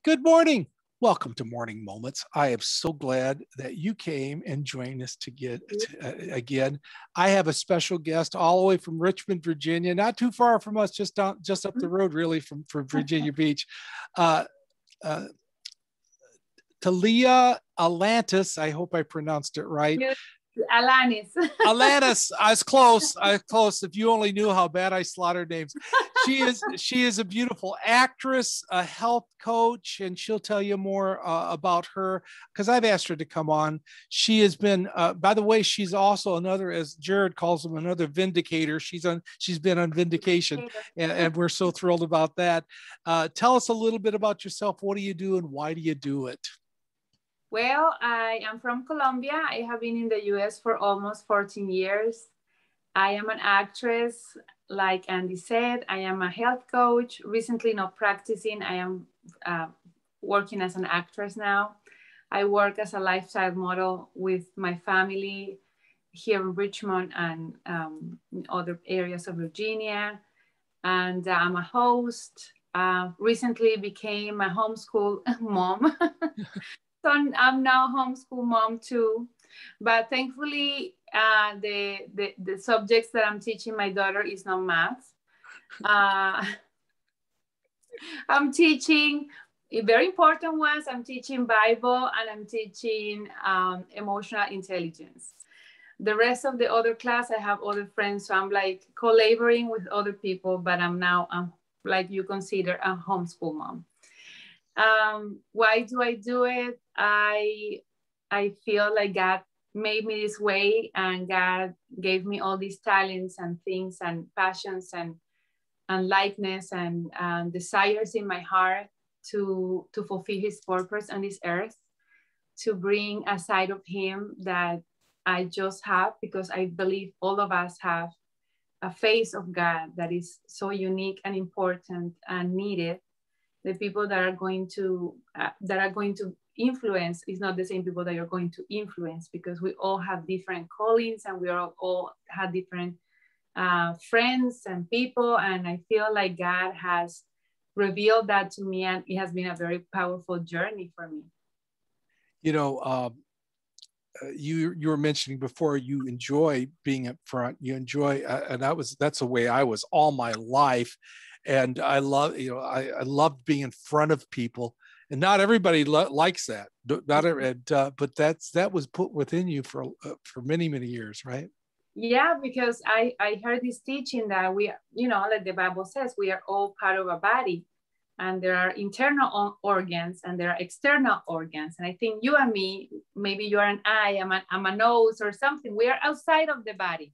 Good morning. Welcome to Morning Moments. I am so glad that you came and joined us again. I have a special guest all the way from Richmond, Virginia, not too far from us, just up the road, really, from Virginia Beach. Uh, uh, Talia Alanis, I hope I pronounced it right. Alanis. Alanis, I was close. If you only knew how bad I slaughtered names. She is a beautiful actress, a health coach, and she'll tell you more about her because I've asked her to come on. She has been, by the way, she's also another, as Jared calls him, another vindicator. She's been on vindication, and we're so thrilled about that. Tell us a little bit about yourself. What do you do, and why do you do it? Well, I am from Colombia. I have been in the US for almost 14 years. I am an actress, like Andy said. I am a health coach, recently not practicing. I am working as an actress now. I work as a lifestyle model with my family here in Richmond and in other areas of Virginia. And I'm a host. Recently became a homeschool mom. So I'm now a homeschool mom too, but thankfully the subjects that I'm teaching my daughter is not math. I'm teaching very important ones. I'm teaching Bible and I'm teaching emotional intelligence. The rest of the other class, I have other friends, so I'm like collaborating with other people, but I'm like you consider a homeschool mom. Why do I do it? I feel like God made me this way, and God gave me all these talents and things and passions and likeness and desires in my heart to fulfill His purpose on this earth, to bring a side of Him that I just have, because I believe all of us have a face of God that is so unique and important and needed. The people that are going to influence is not the same people that you're going to influence, because we all have different callings and we all have different friends and people. And I feel like God has revealed that to me, and it has been a very powerful journey for me. You know, you were mentioning before, you enjoy being up front. You enjoy, and that's the way I was all my life. And I love, I loved being in front of people, and not everybody likes that. But that was put within you for many, many years, right? Yeah, because I heard this teaching that we, like the Bible says, we are all part of a body, and there are internal organs and there are external organs. And I think you and me, maybe you are an eye, I'm a nose or something. We are outside of the body.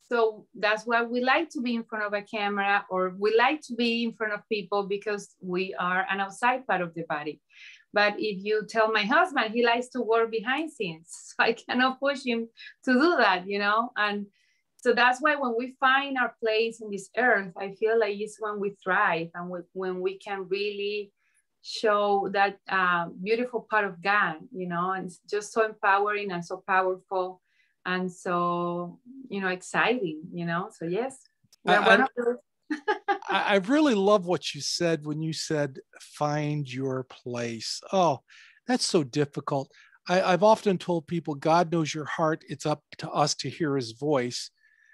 So that's why we like to be in front of a camera, or we like to be in front of people, because we are an outside part of the body. But if you tell my husband, he likes to work behind scenes. So I cannot push him to do that, And so that's why when we find our place in this earth, I feel like it's when we thrive, and when we can really show that beautiful part of God, and it's just so empowering and so powerful. And so, exciting, so yes. I really love what you said when you said, find your place. Oh, that's so difficult. I've often told people, God knows your heart. It's up to us to hear His voice.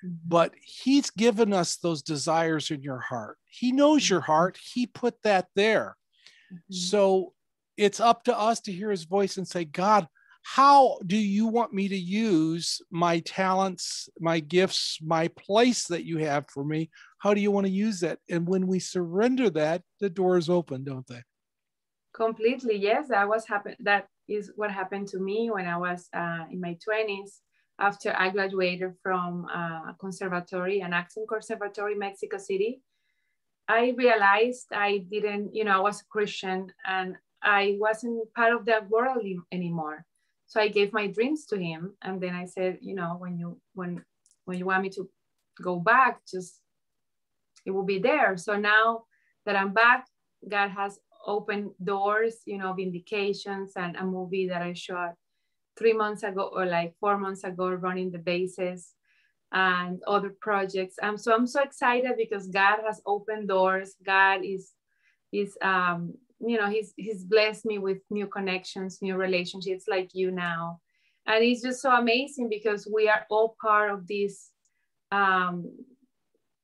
Mm-hmm. But He's given us those desires in your heart. He knows your heart. He put that there. Mm-hmm. So it's up to us to hear His voice and say, God, how do you want me to use my talents, my gifts, my place that you have for me? How do you want to use that? And when we surrender that, the doors open, don't they? Completely, yes. That is what happened to me when I was in my 20s, after I graduated from a conservatory, an acting conservatory in Mexico City. I realized I didn't, I was a Christian and I wasn't part of that world anymore. So I gave my dreams to Him. And then I said, when you want me to go back, just, it will be there. So now that I'm back, God has opened doors, vindications, and a movie that I shot 3 months ago, or like 4 months ago, running the bases, and other projects. I'm so excited because God has opened doors. God is he's blessed me with new connections, new relationships like you now. And it's just so amazing because we are all part of this.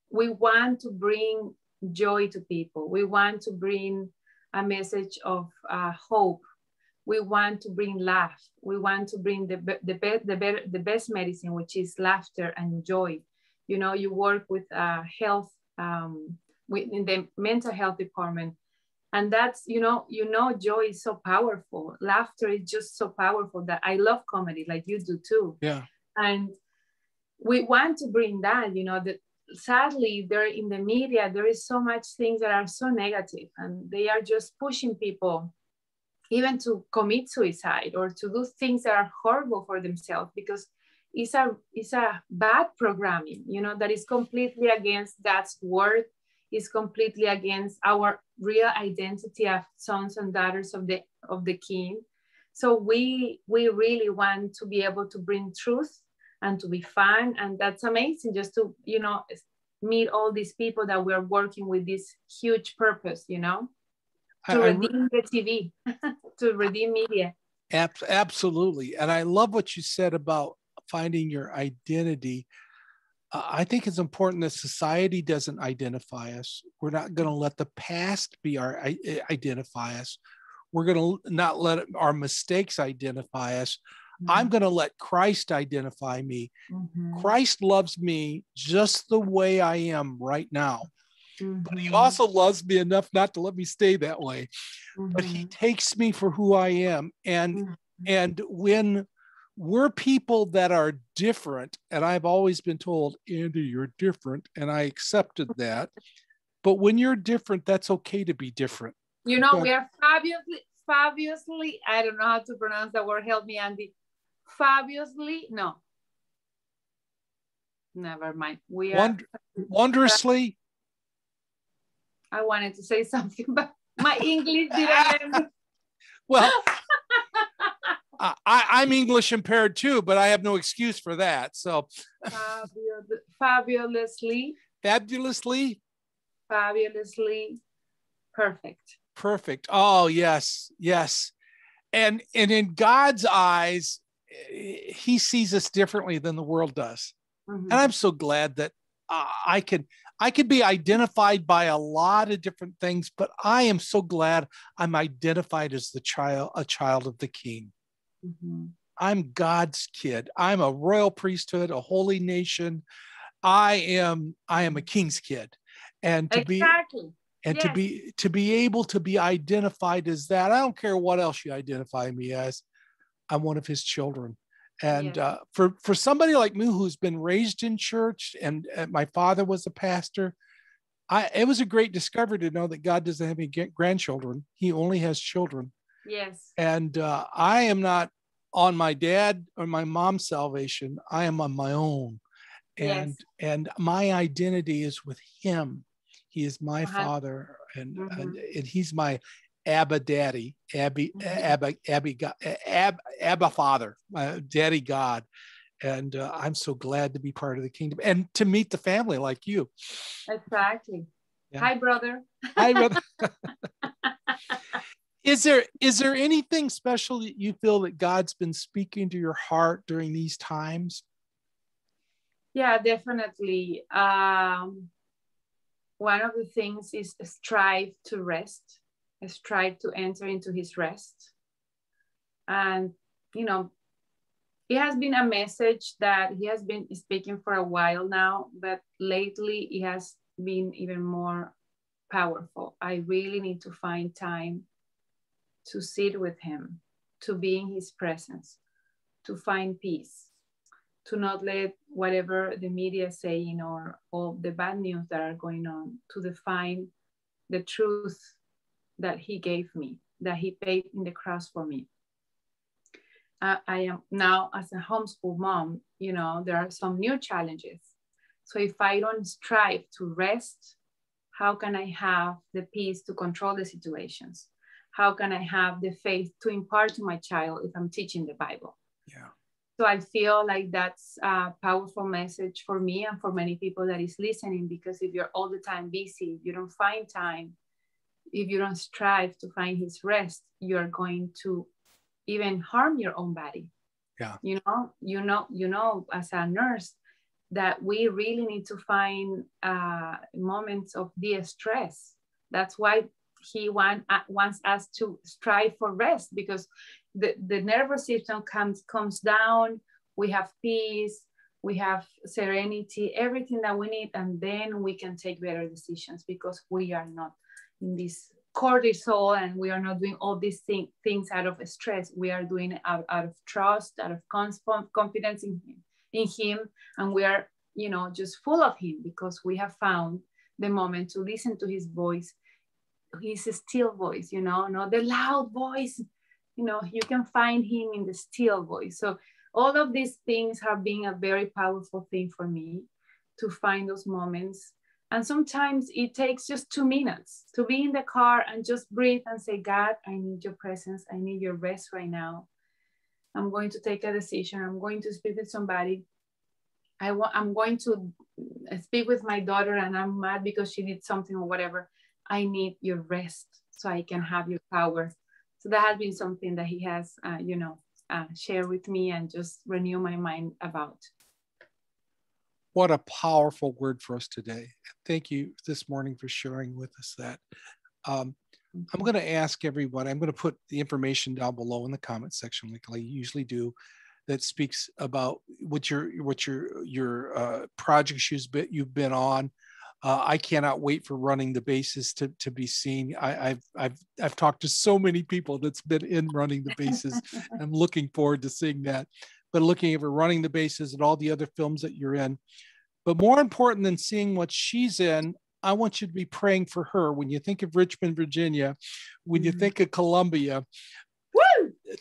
We want to bring joy to people. We want to bring a message of hope. We want to bring laugh. We want to bring the best medicine, which is laughter and joy. You work with health, in the mental health department. And that's, joy is so powerful. Laughter is just so powerful that I love comedy like you do too. Yeah. And we want to bring that, that sadly there in the media, there is so much things that are so negative and they are just pushing people even to commit suicide or to do things that are horrible for themselves because it's a bad programming, that is completely against God's word, is completely against our real identity of sons and daughters of the King. So we really want to be able to bring truth and to be fun, and that's amazing. Just to meet all these people that we're working with this huge purpose, to redeem the TV, to redeem media. Absolutely, and I love what you said about finding your identity. I think it's important that society doesn't identify us. We're not going to let the past be our identify us. We're going to not let our mistakes identify us. Mm-hmm. I'm going to let Christ identify me. Mm-hmm. Christ loves me just the way I am right now. Mm-hmm. But he also loves me enough not to let me stay that way. Mm-hmm. But he takes me for who I am. And when we're people that are different, and I've always been told, Andy, you're different, and I accepted that. But when you're different, that's okay to be different. We are fabulously, I don't know how to pronounce the word, help me, Andy. Fabulously, no. Never mind. We are wondrously. I wanted to say something, but my English didn't let me. Well, I'm English impaired too, but I have no excuse for that. So fabulously perfect. Oh, yes. And in God's eyes, he sees us differently than the world does. Mm-hmm. And I'm so glad that I could be identified by a lot of different things, but I am so glad I'm identified as a child of the King. Mm-hmm. I'm God's kid. I'm a royal priesthood, a holy nation. I am a king's kid. And to be able to be identified as that, I don't care what else you identify me as, I'm one of his children. And for somebody like me who's been raised in church and my father was a pastor, it was a great discovery to know that God doesn't have any grandchildren. He only has children. Yes. And I am not on my dad or my mom's salvation. I am on my own. And my identity is with him. He is my father, and he's my Abba daddy, Abba father, my daddy God. And I'm so glad to be part of the kingdom and to meet the family like you. Exactly. Yeah. Hi, brother. Hi, brother. Is there anything special that you feel that God's been speaking to your heart during these times? Yeah, definitely. One of the things is strive to rest, strive to enter into his rest. And, it has been a message that he has been speaking for a while now, but lately it has been even more powerful. I really need to find time to sit with him, to be in his presence, to find peace, to not let whatever the media is saying or all the bad news that are going on to define the truth that he gave me, that he paid in the cross for me. I am now, as a homeschool mom, there are some new challenges. So if I don't strive to rest, how can I have the peace to control the situations? How can I have the faith to impart to my child if I'm teaching the Bible? Yeah. So I feel like that's a powerful message for me and for many people that is listening, because if you're all the time busy, you don't find time, if you don't strive to find his rest, you're going to even harm your own body. Yeah. You know, as a nurse, that we really need to find moments of de-stress. That's why he wants us to strive for rest, because the nervous system comes down, we have peace, we have serenity, everything that we need, and then we can take better decisions, because we are not in this cortisol, and we are not doing all these things out of stress. We are doing it out of trust, out of confidence in him, and we are, you know, just full of him, because we have found the moment to listen to his voice, his still voice, you know, not the loud voice. You know, you can find him in the still voice. So all of these things have been a very powerful thing for me, to find those moments. And sometimes it takes just 2 minutes to be in the car and just breathe and say, God, I need your presence. I need your rest right now. I'm going to take a decision. I'm going to speak with somebody. I'm going to speak with my daughter, and I'm mad because she did something or whatever. I need your rest so I can have your power. So that has been something that he has, shared with me and just renew my mind about. What a powerful word for us today. Thank you this morning for sharing with us that. I'm going to ask everyone, I'm going to put the information down below in the comment section, like I usually do, that speaks about what your projects you've been on. I cannot wait for Running the Bases to be seen. I've talked to so many people that's been in Running the Bases. I'm looking forward to seeing that. But looking at Running the Bases and all the other films that you're in. But more important than seeing what she's in, I want you to be praying for her. When you think of Richmond, Virginia, when you think of Columbia,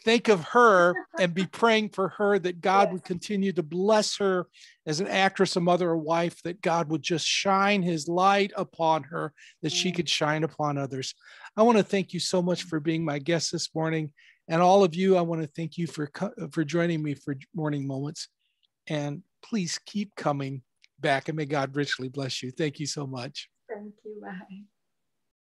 think of her and be praying for her, that God would continue to bless her as an actress, a mother, a wife, that God would just shine his light upon her, that she could shine upon others. I want to thank you so much for being my guest this morning. And all of you, I want to thank you for joining me for Morning Moments. And please keep coming back, and may God richly bless you. Thank you so much. Thank you. Bye.